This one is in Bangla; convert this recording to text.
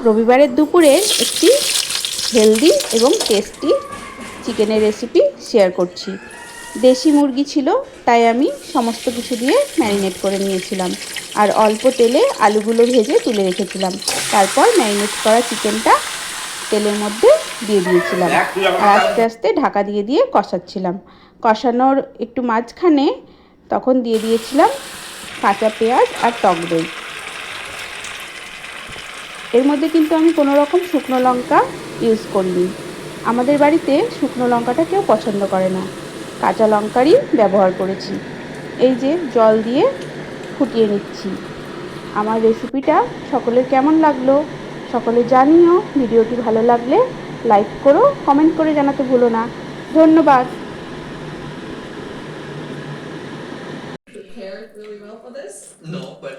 রবিবারের দুপুরে একটি হেলদি এবং টেস্টি চিকেনের রেসিপি শেয়ার করছি। দেশি মুরগি ছিল, তাই আমি সমস্ত কিছু দিয়ে ম্যারিনেট করে নিয়েছিলাম আর অল্প তেলে আলুগুলো ভেজে তুলে রেখেছিলাম। তারপর ম্যারিনেট করা চিকেনটা তেলের মধ্যে দিয়ে দিয়েছিলাম আর আস্তে আস্তে ঢাকা দিয়ে দিয়ে কষাচ্ছিলাম। কষানোর একটু মাঝখানে তখন দিয়ে দিয়েছিলাম কাঁচা পেঁয়াজ আর টক দই। এর মধ্যে কিন্তু আমি কোনো রকম শুকনো লঙ্কা ইউজ করিনি। আমাদের বাড়িতে শুকনো লঙ্কাটা কেউ পছন্দ করে না, কাঁচা লঙ্কারই ব্যবহার করেছি। এই যে জল দিয়ে ফুটিয়ে নিচ্ছি। আমার রেসিপিটা সকলের কেমন লাগলো সকলে জানিও। ভিডিওটি ভালো লাগলে লাইক করো, কমেন্ট করে জানাতে ভুলো না। ধন্যবাদ। Prepared really well for this? No, but